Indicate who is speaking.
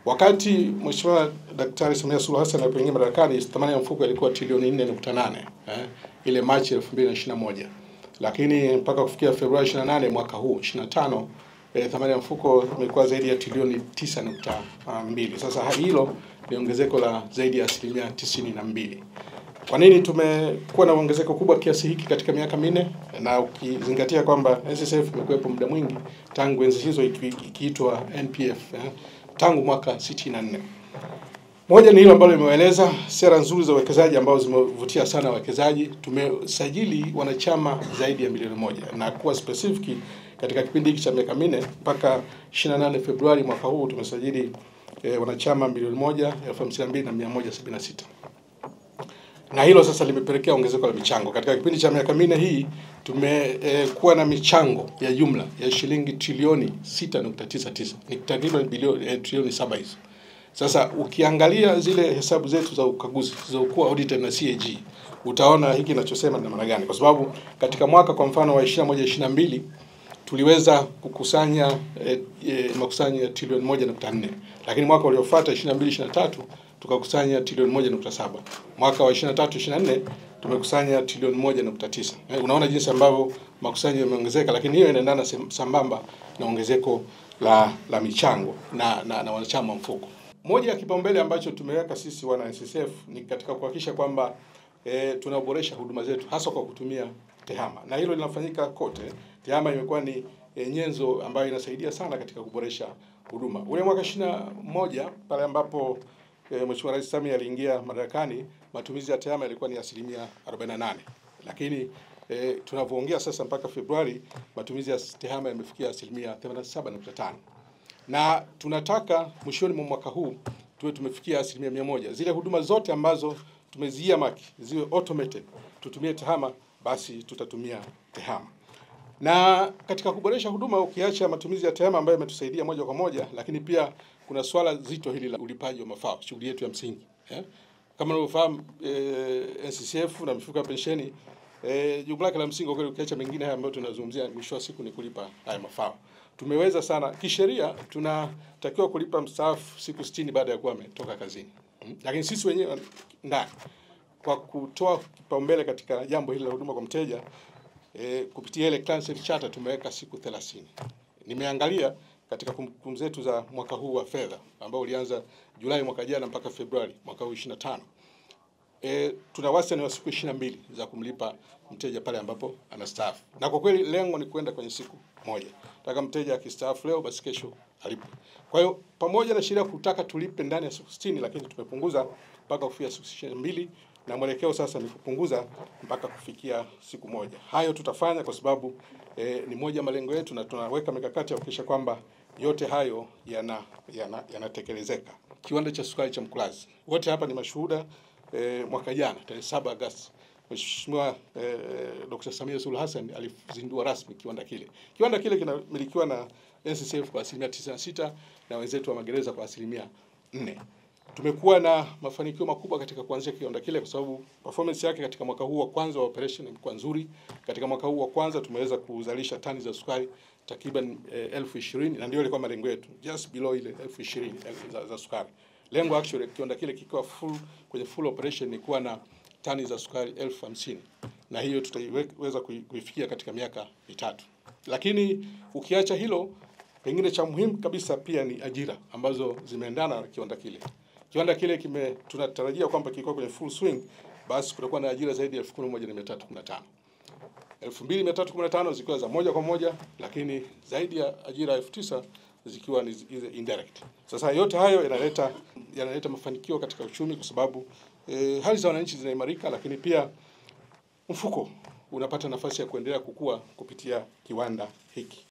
Speaker 1: Wakati Mheshimiwa Daktari Samia Suluhu Hassan alipoingia madarakani, thamani ya mfuko ilikuwa trilioni 4.8 ile Machi 2021. Lakini mpaka kufikia Februari 28 mwaka huu 25, thamani ya mfuko imekuwa zaidi ya trilioni 9.2. Sasa hilo ni ongezeko la zaidi ya 92%. Kwa nini tumekuwa na ongezeko kubwa kiasi hiki katika miaka minne, na ukizingatia kwamba NSSF imekuwepo muda mwingi tangu enzi hizo ikiitwa NPF tangu mwaka 64. Moja ni hilo ambalo limeeleza sera nzuri za uwekezaji ambazo zimevutia sana wawekezaji. Tumesajili wanachama zaidi ya milioni 1, na kuwa specific katika kipindi hiki cha miaka minne mpaka 28 Februari mwaka huu tumesajili wanachama milioni 1,052,176. Na hilo sasa limepelekea ongezeko la michango. Katika kipindi cha miaka minne hii tumekuwa na michango ya jumla ya shilingi trilioni 6.99. Ni takriban trilioni 7 hizo. Sasa ukiangalia zile hesabu zetu za ukaguzi zilizokuwa audited na CAG, utaona hiki ninachosema ni maana gani. Kwa sababu katika mwaka kwa mfano wa 21-22 tuliweza kukusanya makusanyo ya trilioni 1.4. Lakini mwaka uliofuata 22-23 tukakusanya trilioni 1.7. Mwaka wa 23-24 tumekusanya trilioni 1.9. Unaona jinsi ambavyo makusanyo yameongezeka, lakini hiyo inaendana sambamba na ongezeko la michango na wanachama mfuko. Moja ya kipaumbele ambacho tumeweka sisi wana NSSF ni katika kuhakikisha kwamba tunaboresha huduma zetu hasa kwa kutumia TEHAMA. Na hilo linafanyika kote. TEHAMA imekuwa ni nyenzo ambayo inasaidia sana katika kuboresha huduma. Ule mwaka 21 pale ambapo Mheshimiwa Rais Samia aliingia madarakani, matumizi ya TEHAMA yalikuwa ni 48%. Lakini tunavyoongea sasa mpaka Februari, matumizi ya TEHAMA yamefikia 87.5. Na tunataka mwishoni mwa mwaka huu tuwe tumefikia 100%. Zile huduma zote ambazo tumeziia maki ziwe automated, tutumie TEHAMA, basi tutatumia TEHAMA. Na katika kuboresha huduma, ukiacha matumizi ya TEHAMA ambayo yametusaidia moja kwa moja, lakini pia kuna swala zito hili la ulipaji wa mafao, shughuli yetu ya msingi. Kama unavyofahamu, NSSF na mifuko ya pensheni, jukumu lake la msingi kwa ukiacha mengine haya ambayo tunazungumzia, mwisho wa siku ni kulipa haya mafao. Tumeweza sana kisheria, tunatakiwa kulipa mstaafu siku 60 baada ya kuwa ametoka kazini. Lakini sisi wenyewe ndani kwa kutoa kipaumbele katika jambo hili la huduma kwa mteja, kupitia ile Client Charter tumeweka siku 30. Nimeangalia katika kumbukumbu zetu za mwaka huu wa fedha ambao ulianza Julai mwaka jana mpaka Februari mwaka huu 25. Tuna wastani wa siku 22 za kumlipa mteja pale ambapo anastaafu. Na kwa kweli lengo ni kwenda kwenye siku moja. Nataka mteja akistaafu leo basi kesho alipe. Kwa hiyo pamoja na sheria kutaka tulipe ndani ya siku 60, lakini tumepunguza mpaka kufikia siku 22, na mwelekeo sasa ni kupunguza mpaka kufikia siku moja. Hayo tutafanya kwa sababu ni moja malengo yetu, na tunaweka mikakati ya kuhakikisha kwamba yote hayo yanatekelezeka. Kiwanda cha sukari cha Mkulazi, wote hapa ni mashuhuda. Mwaka jana tarehe 7 Agosti Mheshimiwa Dr. Samia Suluhu Hassan alizindua rasmi kiwanda kile. Kiwanda kile kinamilikiwa na NSSF kwa 96% na wenzetu wa magereza kwa 4%. Tumekuwa na mafanikio makubwa katika kuanzisha kiwanda kile kwa sababu performance yake katika mwaka huu wa kwanza wa operation ilikuwa nzuri. Katika mwaka huu wa kwanza tumeweza kuzalisha tani za sukari takriban 20,020, na ndio ilikuwa malengo yetu, just below ile 20,020 za sukari. Lengo actually kiwanda kile kikiwa kwenye full operation ni kuwa na tani za sukari 50,000, na hiyo tutaiweza kuifikia katika miaka 3. Lakini ukiacha hilo, pengine cha muhimu kabisa pia ni ajira ambazo zimeendana na kiwanda kile. Kiwanda kile tunatarajia kwamba kiko kwenye full swing, basi kutakuwa na ajira zaidi ya 11,315. 2,315 zikiwa za moja kwa moja, lakini zaidi ya ajira 9,000 zikiwa ni indirect. Sasa yote hayo yanaleta mafanikio katika uchumi kwa sababu hali za wananchi zinaimarika, lakini pia mfuko unapata nafasi ya kuendelea kukua kupitia kiwanda hiki.